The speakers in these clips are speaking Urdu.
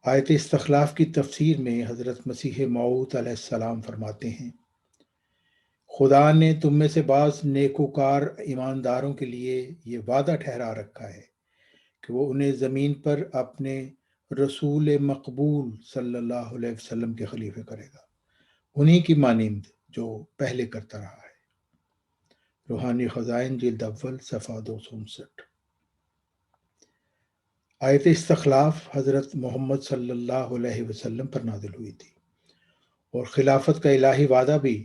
آیت استخلاف کی تفسیر میں حضرت مسیح موعود علیہ السلام فرماتے ہیں، خدا نے تم میں سے بعض نیکوکار ایمانداروں کے لیے یہ وعدہ ٹھہرا رکھا ہے کہ وہ انہیں زمین پر اپنے رسول مقبول صلی اللہ علیہ وسلم کے خلیفے کرے گا، انہی کی مانند جو پہلے کرتا رہا ہے۔ روحانی خزائن جلد اول صفحہ 259۔ آیت استخلاف حضرت محمد صلی اللہ علیہ وسلم پر نازل ہوئی تھی، اور خلافت کا الہی وعدہ بھی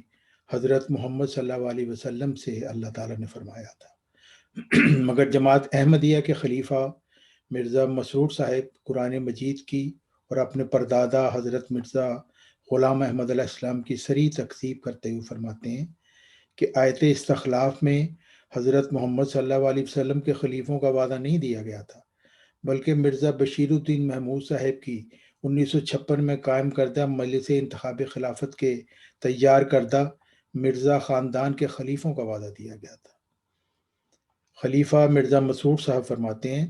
حضرت محمد صلی اللہ علیہ وسلم سے اللہ تعالیٰ نے فرمایا تھا، مگر جماعت احمدیہ کے خلیفہ مرزا مسرور صاحب قرآن مجید کی اور اپنے پردادا حضرت مرزا غلام احمد علیہ السلام کی صریح تکذیب کرتے ہوئے فرماتے ہیں کہ آیت استخلاف میں حضرت محمد صلی اللہ علیہ وسلم کے خلیفوں کا وعدہ نہیں دیا گیا تھا، بلکہ مرزا بشیر الدین محمود صاحب کی 1956 میں قائم کردہ مجلس انتخاب خلافت کے تیار کردہ مرزا خاندان کے خلیفوں کا وعدہ دیا گیا تھا۔ خلیفہ مرزا مسرور صاحب فرماتے ہیں،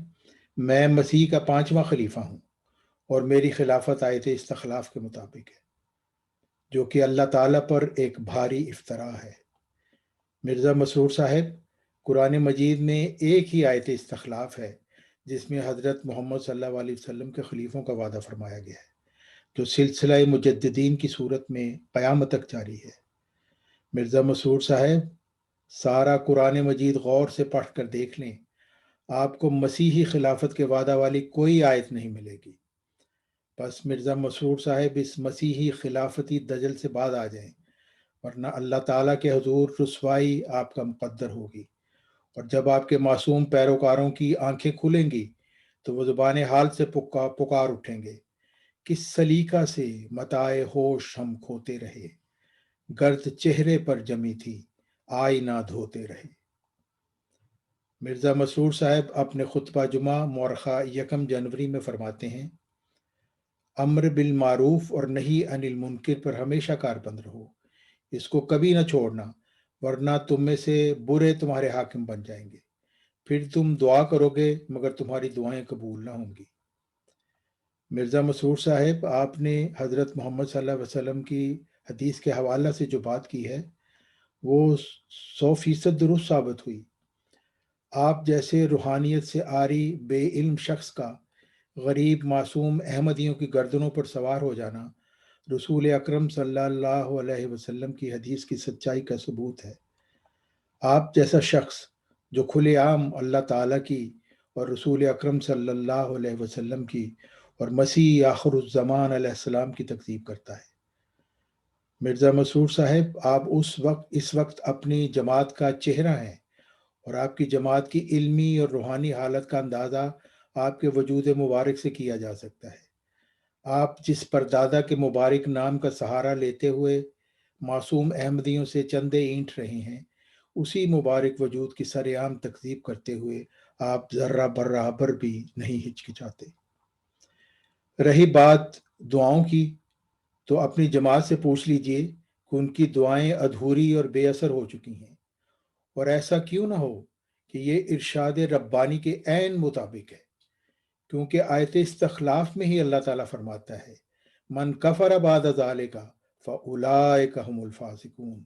میں مسیح کا 5واں خلیفہ ہوں اور میری خلافت آیت استخلاف کے مطابق ہے، جو کہ اللہ تعالیٰ پر ایک بھاری افتراء ہے۔ مرزا مسرور صاحب، قرآن مجید میں ایک ہی آیت استخلاف ہے جس میں حضرت محمد صلی اللہ علیہ وسلم کے خلیفوں کا وعدہ فرمایا گیا ہے، جو سلسلہ مجددین کی صورت میں قیامت تک جاری ہے۔ مرزا مسرور صاحب، سارا قرآن مجید غور سے پڑھ کر دیکھ لیں، آپ کو مسیحی خلافت کے وعدہ والی کوئی آیت نہیں ملے گی۔ بس مرزا مسرور صاحب اس مسیحی خلافتی دجل سے بعد آ جائیں، ورنہ اللہ تعالیٰ کے حضور رسوائی آپ کا مقدر ہوگی، اور جب آپ کے معصوم پیروکاروں کی آنکھیں کھلیں گی تو وہ زبان حال سے پکار اٹھیں گے، کس سلیقہ سے متاع ہوش ہم کھوتے رہے، گرد چہرے پر جمی تھی آئی نہ دھوتے رہے۔ مرزا مسرور صاحب اپنے خطبہ جمعہ مورخہ 1 جنوری میں فرماتے ہیں، امر بالمعروف اور نہی عن المنکر پر ہمیشہ کاربند رہو، اس کو کبھی نہ چھوڑنا، ورنہ تم میں سے برے تمہارے حاکم بن جائیں گے، پھر تم دعا کرو گے مگر تمہاری دعائیں قبول نہ ہوں گی۔ مرزا مسرور صاحب، آپ نے حضرت محمد صلی اللہ علیہ وسلم کی حدیث کے حوالہ سے جو بات کی ہے وہ 100% درست ثابت ہوئی۔ آپ جیسے روحانیت سے عاری بے علم شخص کا غریب معصوم احمدیوں کی گردنوں پر سوار ہو جانا رسول اکرم صلی اللہ علیہ وسلم کی حدیث کی سچائی کا ثبوت ہے۔ آپ جیسا شخص جو کھلے عام اللہ تعالیٰ کی اور رسول اکرم صلی اللہ علیہ وسلم کی اور مسیح آخر الزمان علیہ السلام کی تکذیب کرتا ہے۔ مرزا مسرور صاحب، آپ اس وقت اپنی جماعت کا چہرہ ہیں، اور آپ کی جماعت کی علمی اور روحانی حالت کا اندازہ آپ کے وجود مبارک سے کیا جا سکتا ہے۔ آپ جس پردادا کے مبارک نام کا سہارا لیتے ہوئے معصوم احمدیوں سے چندے اینٹ رہے ہیں، اسی مبارک وجود کی سر عام تکذیب کرتے ہوئے آپ ذرہ برابر بھی نہیں ہچکچاتے۔ رہی بات دعاؤں کی، تو اپنی جماعت سے پوچھ لیجئے کہ ان کی دعائیں ادھوری اور بے اثر ہو چکی ہیں، اور ایسا کیوں نہ ہو کہ یہ ارشاد ربانی کے عین مطابق ہے، کیونکہ آیت استخلاف میں ہی اللہ تعالیٰ فرماتا ہے، من کفر بعد ذالک فاولئک هم الفاسقون،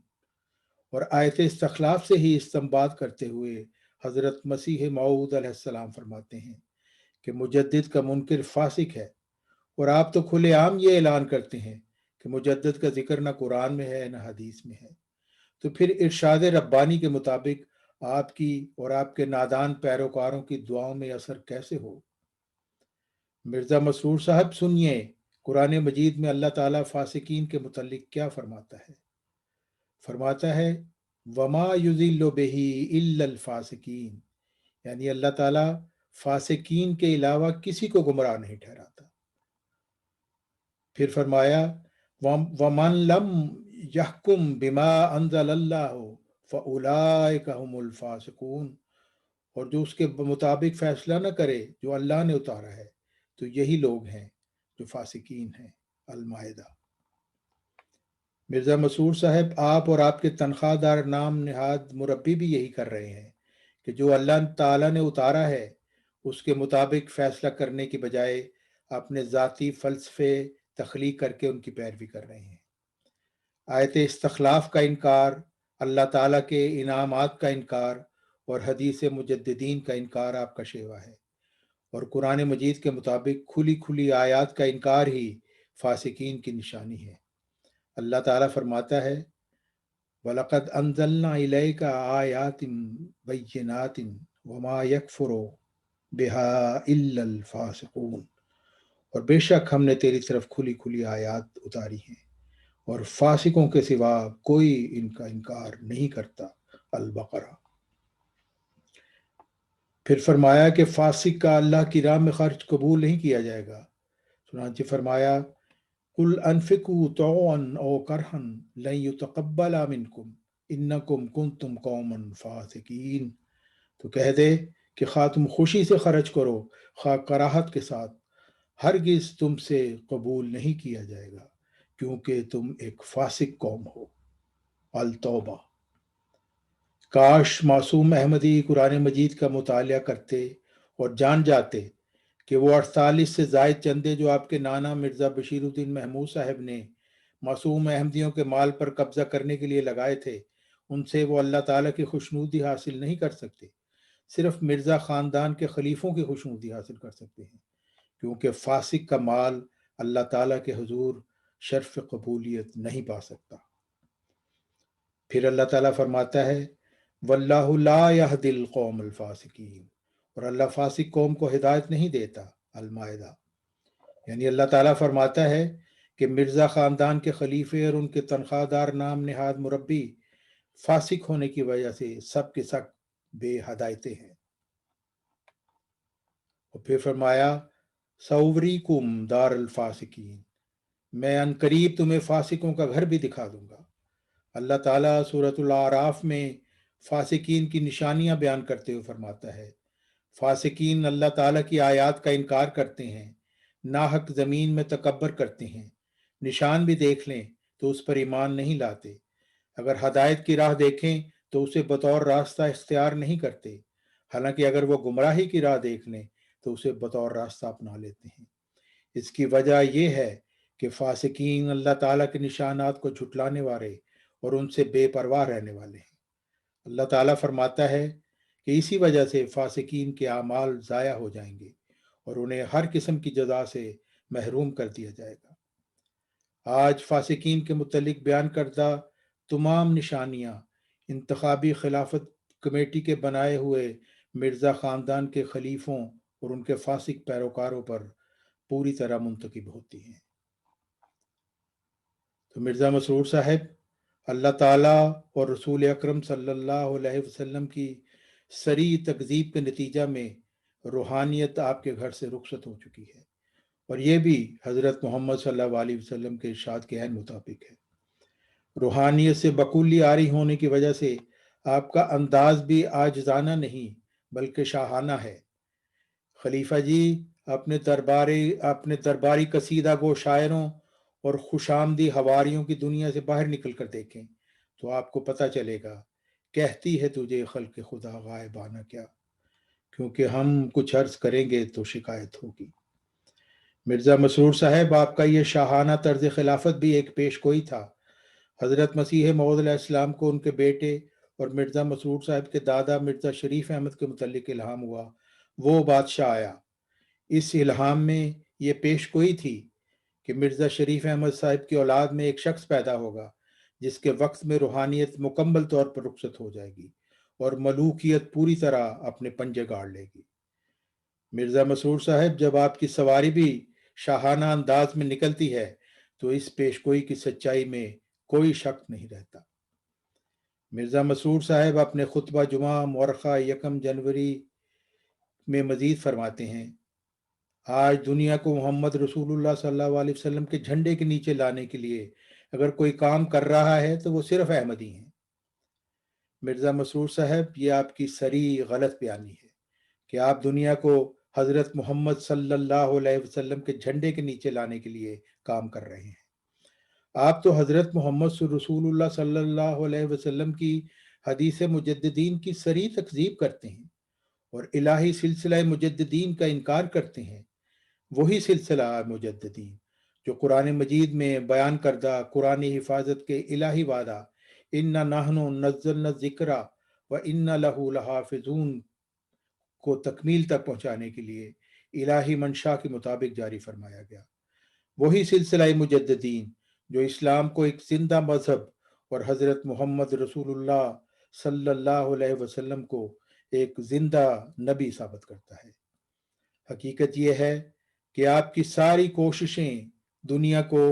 اور آیت استخلاف سے ہی استنباط کرتے ہوئے حضرت مسیح موعود علیہ السلام فرماتے ہیں کہ مجدد کا منکر فاسق ہے، اور آپ تو کھلے عام یہ اعلان کرتے ہیں کہ مجدد کا ذکر نہ قرآن میں ہے نہ حدیث میں ہے، تو پھر ارشاد ربانی کے مطابق آپ کی اور آپ کے نادان پیروکاروں کی دعاؤں میں اثر کیسے ہو؟ مرزا مسرور صاحب، سنیے قرآن مجید میں اللہ تعالیٰ فاسقین کے متعلق کیا فرماتا ہے۔ فرماتا ہے، وما یضل بہ الا الفاسقین، یعنی اللہ تعالیٰ فاسقین کے علاوہ کسی کو گمراہ نہیں ٹھہراتا۔ پھر فرمایا، ومن لم یحکم بما انزل اللہ فاولئک هم الفاسقون، اور جو اس کے مطابق فیصلہ نہ کرے جو اللہ نے اتارا ہے تو یہی لوگ ہیں جو فاسقین ہیں۔ المائدہ۔ مرزا مسرور صاحب، آپ اور آپ کے تنخواہ دار نام نہاد مربی بھی یہی کر رہے ہیں کہ جو اللہ تعالیٰ نے اتارا ہے اس کے مطابق فیصلہ کرنے کی بجائے اپنے ذاتی فلسفے تخلیق کر کے ان کی پیروی کر رہے ہیں۔ آیت استخلاف کا انکار، اللہ تعالیٰ کے انعامات کا انکار اور حدیث مجددین کا انکار آپ کا شیوا ہے، اور قرآن مجید کے مطابق کھلی کھلی آیات کا انکار ہی فاسقین کی نشانی ہے۔ اللہ تعالیٰ فرماتا ہے وَلَقَدْ أَنزَلْنَا إِلَيْكَ آيَاتٍ بَيِّنَاتٍ وَمَا يَكْفُرُ بِهَا إِلَّا الْفَاسِقُونَ، اور بے شک ہم نے تیری طرف کھلی کھلی آیات اتاری ہیں اور فاسقوں کے سوا کوئی ان کا انکار نہیں کرتا۔ البقرہ۔ پھر فرمایا کہ فاسق کا اللہ کی راہ میں خرچ قبول نہیں کیا جائے گا، چنانچہ فرمایا قُلْ أَنْفِقُوا طَوْعًا أَوْ كَرْهًا لَنْ يُتَقَبَّلَ مِنْكُمْ إِنَّكُمْ كُنْتُمْ قَوْمًا فَاسِقِينَ، تو کہہ دے کہ خواہ تم خوشی سے خرچ کرو خواہ کراہت کے ساتھ، ہرگز تم سے قبول نہیں کیا جائے گا کیونکہ تم ایک فاسق قوم ہو۔ التوبہ۔ کاش معصوم احمدی قرآن مجید کا مطالعہ کرتے اور جان جاتے کہ وہ 48 سے زائد چندے جو آپ کے نانا مرزا بشیر الدین محمود صاحب نے معصوم احمدیوں کے مال پر قبضہ کرنے کے لیے لگائے تھے، ان سے وہ اللہ تعالیٰ کی خوشنودی حاصل نہیں کر سکتے، صرف مرزا خاندان کے خلیفوں کی خوشنودی حاصل کر سکتے ہیں، کیونکہ فاسق کا مال اللہ تعالیٰ کے حضور شرف قبولیت نہیں پا سکتا۔ پھر اللہ تعالیٰ فرماتا ہے واللہ لا یہدی القوم الفاسقین، اور اللہ فاسق قوم کو ہدایت نہیں دیتا۔ المائدہ۔ یعنی اللہ تعالیٰ فرماتا ہے کہ مرزا خاندان کے خلیفے اور ان کے تنخواہ دار نام نہاد مربی فاسق ہونے کی وجہ سے سب کے سب بے ہدایتے ہیں۔ اور پھر فرمایا سوریکم دار الفاسقین، میں ان قریب تمہیں فاسقوں کا گھر بھی دکھا دوں گا۔ اللہ تعالیٰ سورۃ الاعراف میں فاسقین کی نشانیاں بیان کرتے ہوئے فرماتا ہے فاسقین اللہ تعالیٰ کی آیات کا انکار کرتے ہیں، ناحق زمین میں تکبر کرتے ہیں، نشان بھی دیکھ لیں تو اس پر ایمان نہیں لاتے، اگر ہدایت کی راہ دیکھیں تو اسے بطور راستہ اختیار نہیں کرتے، حالانکہ اگر وہ گمراہی کی راہ دیکھ لیں تو اسے بطور راستہ اپنا لیتے ہیں۔ اس کی وجہ یہ ہے کہ فاسقین اللہ تعالیٰ کے نشانات کو جھٹلانے والے اور ان سے بے پرواہ رہنے والے ہیں۔ اللہ تعالیٰ فرماتا ہے کہ اسی وجہ سے فاسقین کے اعمال ضائع ہو جائیں گے اور انہیں ہر قسم کی جزا سے محروم کر دیا جائے گا۔ آج فاسقین کے متعلق بیان کردہ تمام نشانیاں انتخابی خلافت کمیٹی کے بنائے ہوئے مرزا خاندان کے خلیفوں اور ان کے فاسق پیروکاروں پر پوری طرح منتقب ہوتی ہیں۔ تو مرزا مسرور صاحب اللہ تعالیٰ اور رسول اکرم صلی اللہ علیہ وسلم کی سری تکذیب کے نتیجہ میں روحانیت آپ کے گھر سے رخصت ہو چکی ہے، اور یہ بھی حضرت محمد صلی اللہ علیہ وسلم کے ارشاد کے عین مطابق ہے۔ روحانیت سے بقولی آری ہونے کی وجہ سے آپ کا انداز بھی عاجزانہ نہیں بلکہ شاہانہ ہے۔ خلیفہ جی اپنے درباری قصیدہ گو شاعروں اور خوش آمدی حواریوں کی دنیا سے باہر نکل کر دیکھیں تو آپ کو پتہ چلے گا کہتی ہے تجھے خلق خدا غائبانہ کیا، کیونکہ ہم کچھ عرض کریں گے تو شکایت ہوگی۔ مرزا مسرور صاحب آپ کا یہ شاہانہ طرز خلافت بھی ایک پیش گوئی تھا۔ حضرت مسیح موعود علیہ السلام کو ان کے بیٹے اور مرزا مسرور صاحب کے دادا مرزا شریف احمد کے متعلق الہام ہوا، وہ بادشاہ آیا۔ اس الہام میں یہ پیش گوئی تھی کہ مرزا شریف احمد صاحب کی اولاد میں ایک شخص پیدا ہوگا جس کے وقت میں روحانیت مکمل طور پر رخصت ہو جائے گی اور ملوکیت پوری طرح اپنے پنجے گاڑ لے گی۔ مرزا مسرور صاحب جب آپ کی سواری بھی شاہانہ انداز میں نکلتی ہے تو اس پیش گوئی کی سچائی میں کوئی شک نہیں رہتا۔ مرزا مسرور صاحب اپنے خطبہ جمعہ مورخہ 1 جنوری میں مزید فرماتے ہیں آج دنیا کو محمد رسول اللہ صلی اللہ علیہ وسلم کے جھنڈے کے نیچے لانے کے لیے اگر کوئی کام کر رہا ہے تو وہ صرف احمدی ہیں۔ مرزا مسرور صاحب یہ آپ کی سری غلط بیانی ہے کہ آپ دنیا کو حضرت محمد صلی اللہ علیہ وسلم کے جھنڈے کے نیچے لانے کے لیے کام کر رہے ہیں۔ آپ تو حضرت محمد رسول اللہ صلی اللہ علیہ وسلم کی حدیث مجددین کی سری تکذیب کرتے ہیں اور الہی سلسلہ مجددین کا انکار کرتے ہیں۔ وہی سلسلہ مجددین جو قرآن مجید میں بیان کردہ قرآن حفاظت کے الہی وعدہ انا نحن نزلنا الذکر و انا لہ لحافظون کو تکمیل تک پہنچانے کے لیے الہی منشا کے مطابق جاری فرمایا گیا۔ وہی سلسلہ مجددین جو اسلام کو ایک زندہ مذہب اور حضرت محمد رسول اللہ صلی اللہ علیہ وسلم کو ایک زندہ نبی ثابت کرتا ہے۔ حقیقت یہ ہے کہ آپ کی ساری کوششیں دنیا کو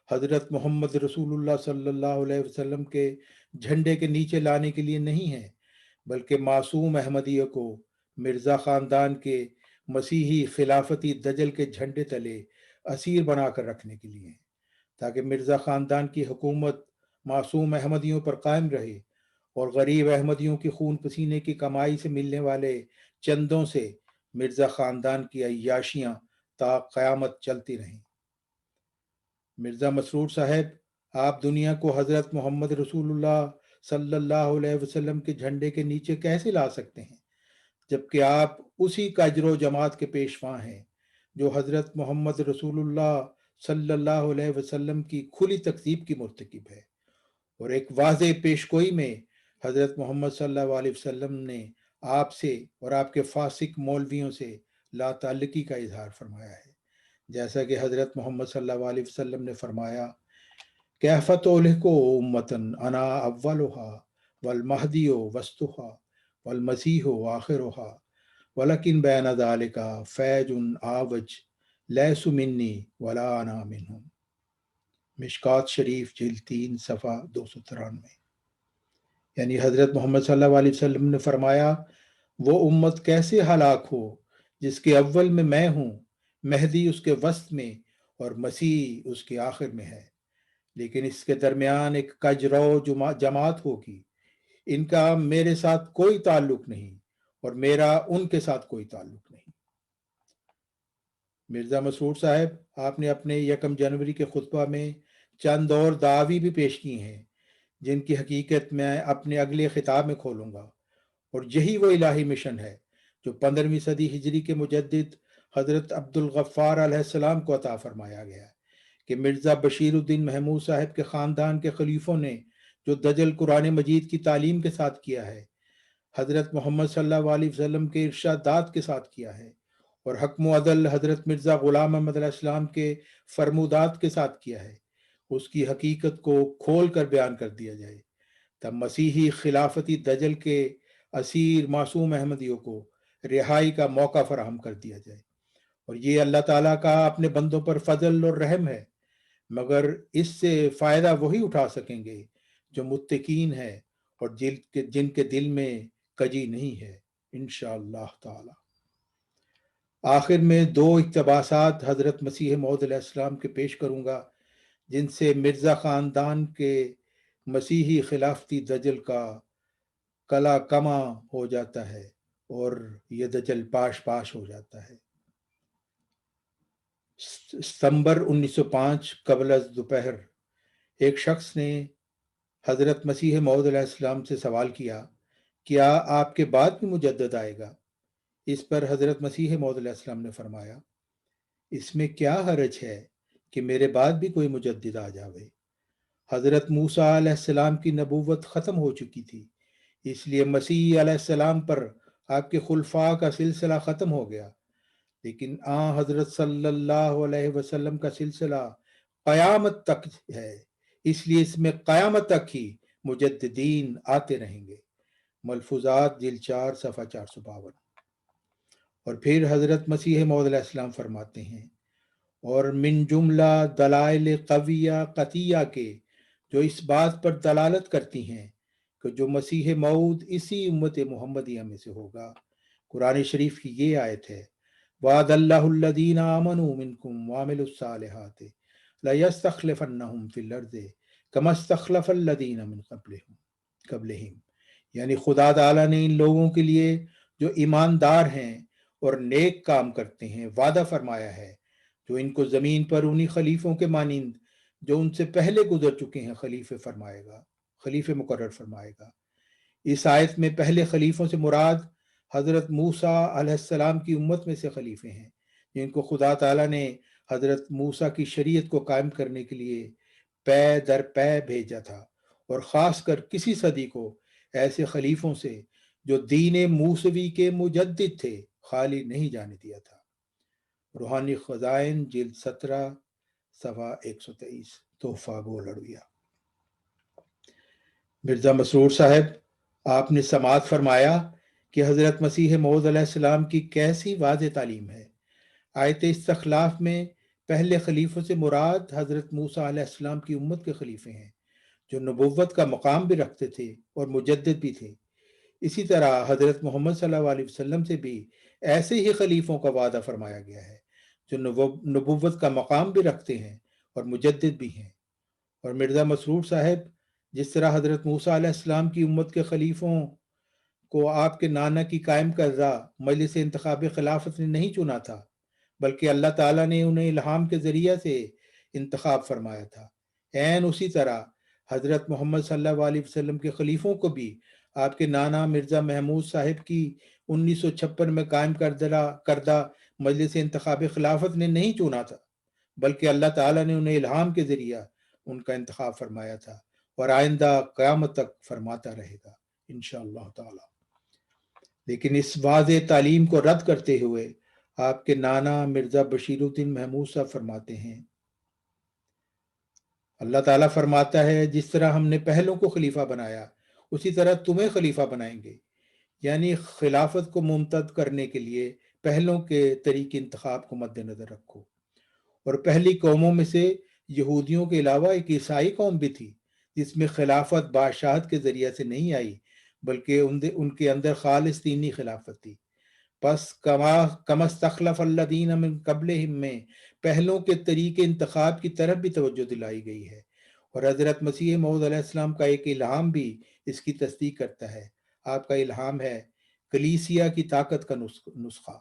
حضرت محمد رسول اللہ صلی اللہ علیہ وسلم کے جھنڈے کے نیچے لانے کے لیے نہیں ہیں، بلکہ معصوم احمدیہ کو مرزا خاندان کے مسیحی خلافتی دجل کے جھنڈے تلے اسیر بنا کر رکھنے کے لیے ہیں، تاکہ مرزا خاندان کی حکومت معصوم احمدیوں پر قائم رہے اور غریب احمدیوں کی خون پسینے کی کمائی سے ملنے والے چندوں سے مرزا خاندان کی عیاشیاں تا قیامت چلتی رہیں۔ مرزا مسرور صاحب، آپ دنیا کو حضرت محمد رسول اللہ صلی اللہ علیہ وسلم کے جھنڈے کے نیچے کیسے لا سکتے ہیں، جبکہ آپ اسی کاجر و جماعت کے پیشوا ہیں جو حضرت محمد رسول اللہ صلی اللہ علیہ وسلم کی کھلی تکذیب کی مرتکب ہے، اور ایک واضح پیشگوئی میں حضرت محمد صلی اللہ علیہ وسلم نے آپ سے اور آپ کے فاسق مولویوں سے لا تعلقی کا اظہار فرمایا ہے، جیسا کہ حضرت محمد صلی اللہ علیہ وسلم نے فرمایا، کیف تہلک امۃ انا اولھا والمہدی وسطھا والمسیح آخرھا ولکن بین ذلک فیج عاوج لیس منی ولا انا منہم۔ مشکات شریف جلد 3 صفحہ 293۔ یعنی حضرت محمد صلی اللہ علیہ وسلم نے فرمایا، وہ امت کیسے ہلاک ہو جس کے اول میں ہوں، مہدی اس کے وسط میں اور مسیح اس کے آخر میں ہے، لیکن اس کے درمیان ایک کجرو جماعت ہوگی، ان کا میرے ساتھ کوئی تعلق نہیں اور میرا ان کے ساتھ کوئی تعلق نہیں۔ مرزا مسرور صاحب، آپ نے اپنے 1 جنوری کے خطبہ میں چند اور دعوی بھی پیش کی ہیں جن کی حقیقت میں اپنے اگلے خطاب میں کھولوں گا، اور یہی وہ الہی مشن ہے جو 15ویں صدی ہجری کے مجدد حضرت عبد الغفار علیہ السلام کو عطا فرمایا گیا ہے کہ مرزا بشیر الدین محمود صاحب کے خاندان کے خلیفوں نے جو دجل قرآن مجید کی تعلیم کے ساتھ کیا ہے، حضرت محمد صلی اللہ علیہ وسلم کے ارشادات کے ساتھ کیا ہے، اور حکم و عدل حضرت مرزا غلام احمد علیہ السلام کے فرمودات کے ساتھ کیا ہے، اس کی حقیقت کو کھول کر بیان کر دیا جائے، تب مسیحی خلافتی دجل کے اسیر معصوم احمدیوں کو رہائی کا موقع فراہم کر دیا جائے۔ اور یہ اللہ تعالیٰ کا اپنے بندوں پر فضل اور رحم ہے، مگر اس سے فائدہ وہی اٹھا سکیں گے جو متقین ہے اور جن کے دل میں کجی نہیں ہے، انشاءاللہ تعالی۔ آخر میں 2 اقتباسات حضرت مسیح موعود علیہ السلام کے پیش کروں گا جن سے مرزا خاندان کے مسیحی خلافتی دجل کا کلا کما ہو جاتا ہے اور یہ دجل پاش پاش ہو جاتا ہے۔ ستمبر 1905 قبل از دوپہر ایک شخص نے حضرت مسیح موعود علیہ السلام سے سوال کیا، کیا آپ کے بعد بھی مجدد آئے گا؟ اس پر حضرت مسیح موعود علیہ السلام نے فرمایا، اس میں کیا حرج ہے کہ میرے بعد بھی کوئی مجدد آ جاوے؟ حضرت موسیٰ علیہ السلام کی نبوت ختم ہو چکی تھی، اس لیے مسیح علیہ السلام پر آپ کے خلفاء کا سلسلہ ختم ہو گیا، لیکن حضرت صلی اللہ علیہ وسلم کا سلسلہ قیامت تک ہے، اس لیے اس میں قیامت تک ہی مجددین آتے رہیں گے۔ ملفوظات جلد 4 صفحہ 452۔ اور پھر حضرت مسیح موعود علیہ السلام فرماتے ہیں، اور من جملہ دلائل قویہ قطعیہ کے جو اس بات پر دلالت کرتی ہیں کہ جو مسیح موعود اسی امت محمدیہ میں سے ہوگا، قرآن شریف کی یہ آیت ہے، وعد اللہ الذین آمنوا منکم وعملوا الصالحات لیستخلفنہم فی الارض کما استخلف الذین من قبلہم، یعنی خدا تعالیٰ نے ان لوگوں کے لیے جو ایماندار ہیں اور نیک کام کرتے ہیں وعدہ فرمایا ہے جو ان کو زمین پر انہی خلیفوں کے مانند جو ان سے پہلے گزر چکے ہیں خلیفے مقرر فرمائے گا۔ اس آیت میں پہلے خلیفوں سے مراد حضرت موسیٰ علیہ السلام کی امت میں سے خلیفے ہیں جن کو خدا تعالیٰ نے حضرت موسیٰ کی شریعت کو قائم کرنے کے لیے پے در پے بھیجا تھا، اور خاص کر کسی صدی کو ایسے خلیفوں سے جو دین موسوی کے مجدد تھے خالی نہیں جانے دیا تھا۔ روحانی خزائن جلد 17 صفحہ 123۔ تحفہ گو لڑویا۔ مرزا مسرور صاحب، آپ نے سماعت فرمایا کہ حضرت مسیح موعود علیہ السلام کی کیسی واضح تعلیم ہے۔ آیت استخلاف میں پہلے خلیفوں سے مراد حضرت موسیٰ علیہ السلام کی امت کے خلیفے ہیں، جو نبوت کا مقام بھی رکھتے تھے اور مجدد بھی تھے۔ اسی طرح حضرت محمد صلی اللہ علیہ وسلم سے بھی ایسے ہی خلیفوں کا وعدہ فرمایا گیا ہے، جو نبوت کا مقام بھی رکھتے ہیں اور مجدد بھی ہیں۔ اور مرزا مسرور صاحب، جس طرح حضرت موسیٰ علیہ السلام کی امت کے خلیفوں کو آپ کے نانا کی قائم کردہ مجلس انتخاب خلافت نے نہیں چنا تھا، بلکہ اللہ تعالیٰ نے انہیں الہام کے ذریعہ سے انتخاب فرمایا تھا، عین اسی طرح حضرت محمد صلی اللہ علیہ وسلم کے خلیفوں کو بھی آپ کے نانا مرزا محمود صاحب کی 1956 میں قائم کردہ مجلس انتخاب خلافت نے نہیں چنا تھا، بلکہ اللہ تعالیٰ نے انہیں الہام کے ذریعہ ان کا انتخاب فرمایا تھا، اور آئندہ قیامت تک فرماتا رہے گا انشاءاللہ تعالی۔ لیکن اس واضح تعلیم کو رد کرتے ہوئے آپ کے نانا مرزا بشیر الدین محمود صاحب فرماتے ہیں، اللہ تعالیٰ فرماتا ہے جس طرح ہم نے پہلوں کو خلیفہ بنایا اسی طرح تمہیں خلیفہ بنائیں گے، یعنی خلافت کو ممتد کرنے کے لیے پہلوں کے طریق انتخاب کو مد نظر رکھو۔ اور پہلی قوموں میں سے یہودیوں کے علاوہ ایک عیسائی قوم بھی تھی جس میں خلافت بادشاہت کے ذریعے سے نہیں آئی، بلکہ ان کے اندر خالص دینی خلافت تھی۔ پس کما استخلف الذین من قبلہم میں پہلوں کے طریق انتخاب کی طرف بھی توجہ دلائی گئی ہے، اور حضرت مسیح موعود علیہ السلام کا ایک الہام بھی اس کی تصدیق کرتا ہے۔ آپ کا الہام ہے کلیسیا کی طاقت کا نسخہ،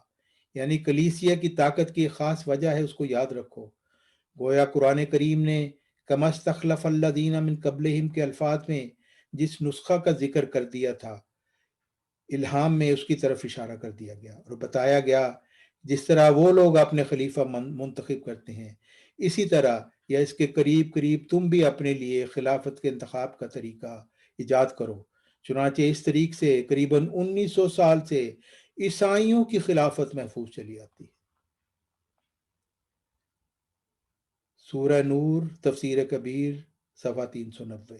یعنی کلیسیا کی طاقت کی خاص وجہ ہے، اس کو یاد رکھو۔ گویا قرآن کریم نے کما استخلف الذین من قبلہم کے الفاظ میں جس نسخہ کا ذکر کر دیا تھا، الہام میں اس کی طرف اشارہ کر دیا گیا اور بتایا گیا جس طرح وہ لوگ اپنے خلیفہ منتخب کرتے ہیں، اسی طرح یا اس کے قریب قریب تم بھی اپنے لیے خلافت کے انتخاب کا طریقہ ایجاد کرو۔ چنانچہ اس طریق سے قریباً 1900 سال سے عیسائیوں کی خلافت محفوظ چلی آتی ہے۔ سورہ نور تفسیر کبیر صفحہ 390۔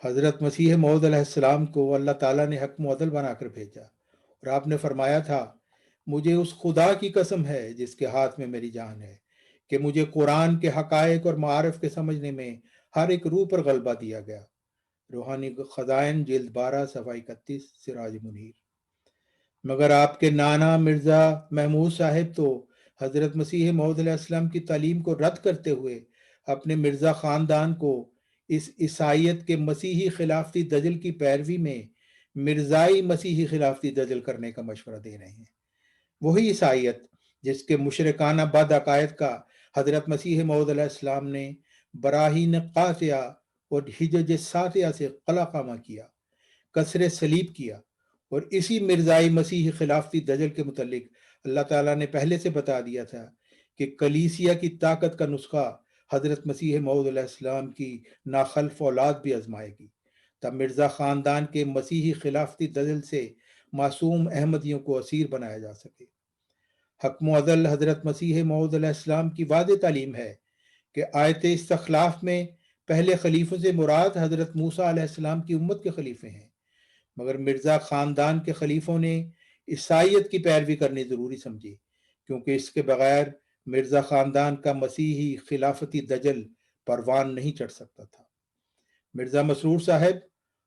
حضرت مسیح موعود علیہ السلام کو اللہ تعالیٰ نے حکم و عدل بنا کر بھیجا، اور آپ نے فرمایا تھا مجھے اس خدا کی قسم ہے جس کے ہاتھ میں میری جان ہے کہ مجھے قرآن کے حقائق اور معارف کے سمجھنے میں ہر ایک روح پر غلبہ دیا گیا۔ روحانی خزائن جلد 12 صفحہ 31 سراج منیر۔ مگر آپ کے نانا مرزا محمود صاحب تو حضرت مسیح موعود علیہ السلام کی تعلیم کو رد کرتے ہوئے اپنے مرزا خاندان کو اس عیسائیت کے مسیحی خلافتی دجل کی پیروی میں مرزائی مسیحی خلافتی دجل کرنے کا مشورہ دے رہے ہیں۔ وہی عیسائیت جس کے مشرکانہ بد عقائد کا حضرت مسیح موعود علیہ السلام نے براہین قاطعہ اور حجج ساطعہ سے قلع قامہ کیا، کسر صلیب کیا، اور اسی مرزائی مسیحی خلافتی دجل کے متعلق اللہ تعالیٰ نے پہلے سے بتا دیا تھا کہ کلیسیا کی طاقت کا نسخہ حضرت مسیح موعود علیہ السلام کی ناخلف اولاد بھی آزمائے گی، تب مرزا خاندان کے مسیحی خلافتی دجل سے معصوم احمدیوں کو اسیر بنایا جا سکے۔ حکم و عدل حضرت مسیح موعود علیہ السلام کی واضح تعلیم ہے کہ آیت استخلاف میں پہلے خلیفوں سے مراد حضرت موسیٰ علیہ السلام کی امت کے خلیفے ہیں، مگر مرزا خاندان کے خلیفوں نے عیسائیت کی پیروی کرنی ضروری سمجھی، کیونکہ اس کے بغیر مرزا خاندان کا مسیحی خلافتی دجل پروان نہیں چڑھ سکتا تھا۔ مرزا مسرور صاحب،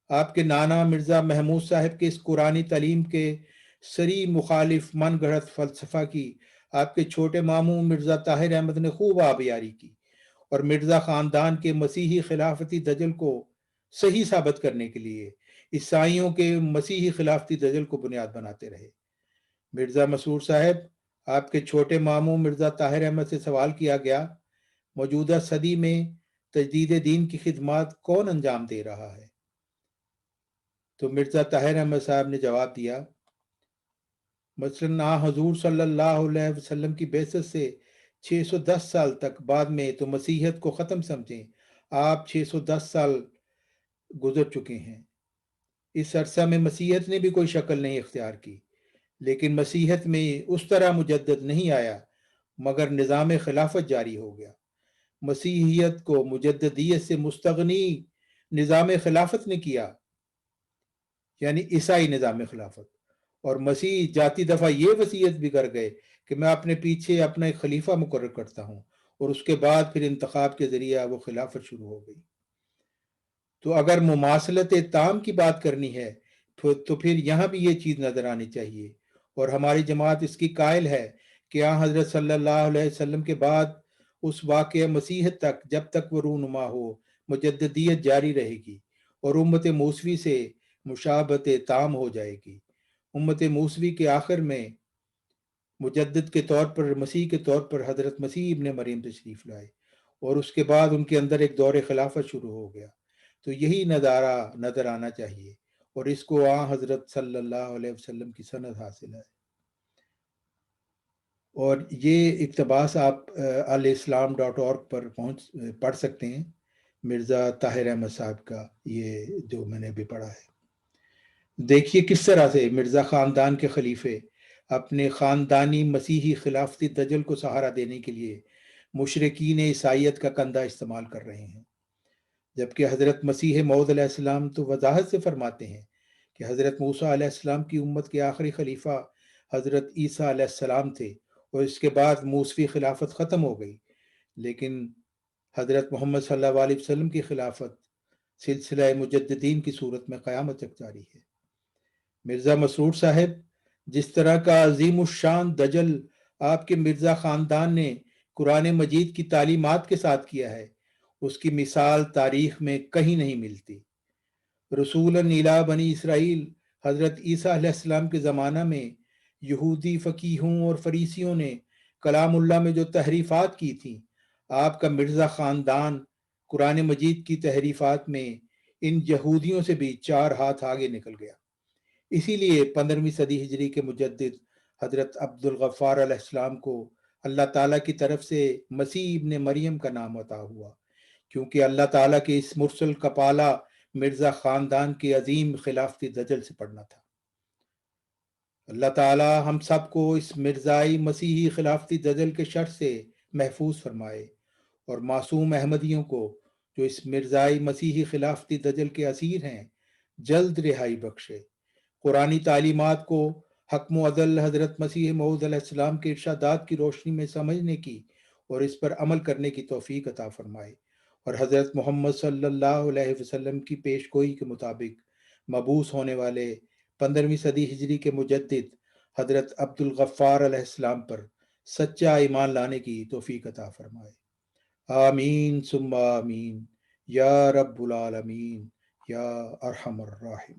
آپ کے نانا مرزا محمود صاحب کے اس قرآنی تعلیم کے سری مخالف من گھڑت فلسفہ کی آپ کے چھوٹے ماموں مرزا طاہر احمد نے خوب آبیاری کی، اور مرزا خاندان کے مسیحی خلافتی دجل کو صحیح ثابت کرنے کے لیے عیسائیوں کے مسیحی خلافتی دجل کو بنیاد بناتے رہے۔ مرزا مسرور صاحب، آپ کے چھوٹے ماموں مرزا طاہر احمد سے سوال کیا گیا، موجودہ صدی میں تجدید دین کی خدمات کون انجام دے رہا ہے؟ تو مرزا طاہر احمد صاحب نے جواب دیا، مثلاً حضور صلی اللہ علیہ وسلم کی بعثت سے 610 سال تک، بعد میں تو مسیحیت کو ختم سمجھیں، آپ 610 سال گزر چکے ہیں۔ اس عرصہ میں مسیحیت نے بھی کوئی شکل نہیں اختیار کی، لیکن مسیحیت میں اس طرح مجدد نہیں آیا، مگر نظام خلافت جاری ہو گیا۔ مسیحیت کو مجددیت سے مستغنی نظام خلافت نے کیا، یعنی عیسائی نظام خلافت، اور مسیح جاتی دفعہ یہ وصیت بھی کر گئے کہ میں اپنے پیچھے اپنا ایک خلیفہ مقرر کرتا ہوں، اور اس کے بعد پھر انتخاب کے ذریعہ وہ خلافت شروع ہو گئی۔ تو اگر مماثلت تام کی بات کرنی ہے تو پھر یہاں بھی یہ چیز نظر آنی چاہیے، اور ہماری جماعت اس کی قائل ہے کہ حضرت صلی اللہ علیہ وسلم کے بعد اس واقع مسیحت تک، جب تک وہ رونما ہو، مجددیت جاری رہے گی اور امت موسوی سے مشابہت تام ہو جائے گی۔ امت موسوی کے آخر میں مجدد کے طور پر، مسیح کے طور پر حضرت مسیح ابن مریم تشریف لائے، اور اس کے بعد ان کے اندر ایک دور خلافت شروع ہو گیا۔ تو یہی نظارہ نظر آنا چاہیے، اور اس کو حضرت صلی اللہ علیہ وسلم کی سند حاصل ہے۔ اور یہ اقتباس آپ الاسلام.org پر پڑھ سکتے ہیں، مرزا طاہر احمد صاحب کا، یہ جو میں نے بھی پڑھا ہے۔ دیکھیے کس طرح سے مرزا خاندان کے خلیفے اپنے خاندانی مسیحی خلافتی دجل کو سہارا دینے کے لیے مشرکین عیسائیت کا کندھا استعمال کر رہے ہیں، جبکہ حضرت مسیح موعود علیہ السلام تو وضاحت سے فرماتے ہیں کہ حضرت موسیٰ علیہ السلام کی امت کے آخری خلیفہ حضرت عیسیٰ علیہ السلام تھے، اور اس کے بعد موسوی خلافت ختم ہو گئی، لیکن حضرت محمد صلی اللہ علیہ وسلم کی خلافت سلسلہ مجددین کی صورت میں قیامت تک جاری ہے۔ مرزا مسرور صاحب، جس طرح کا عظیم الشان دجل آپ کے مرزا خاندان نے قرآن مجید کی تعلیمات کے ساتھ کیا ہے، اس کی مثال تاریخ میں کہیں نہیں ملتی۔ رسولاً الی بنی اسرائیل حضرت عیسیٰ علیہ السلام کے زمانہ میں یہودی فقیہوں اور فریسیوں نے کلام اللہ میں جو تحریفات کی تھیں، آپ کا مرزا خاندان قرآن مجید کی تحریفات میں ان یہودیوں سے بھی 4 ہاتھ آگے نکل گیا۔ اسی لیے 15ویں صدی ہجری کے مجدد حضرت عبد الغفار علیہ السلام کو اللہ تعالیٰ کی طرف سے مسیح ابن مریم کا نام عطا ہوا، کیونکہ اللہ تعالیٰ کے اس مرسل کا پالا مرزا خاندان کے عظیم خلافتی دجل سے پڑنا تھا۔ اللہ تعالیٰ ہم سب کو اس مرزائی مسیحی خلافتی دجل کے شر سے محفوظ فرمائے، اور معصوم احمدیوں کو جو اس مرزائی مسیحی خلافتی دجل کے اسیر ہیں جلد رہائی بخشے، قرآنی تعلیمات کو حکم و عدل حضرت مسیح موعود علیہ السلام کے ارشادات کی روشنی میں سمجھنے کی اور اس پر عمل کرنے کی توفیق عطا فرمائے، اور حضرت محمد صلی اللہ علیہ وسلم کی پیش گوئی کے مطابق مبعوث ہونے والے 15ویں صدی ہجری کے مجدد حضرت عبد الغفار علیہ السلام پر سچا ایمان لانے کی توفیق عطا فرمائے۔ آمین ثم آمین یا رب العالمین یا ارحم الراحمین۔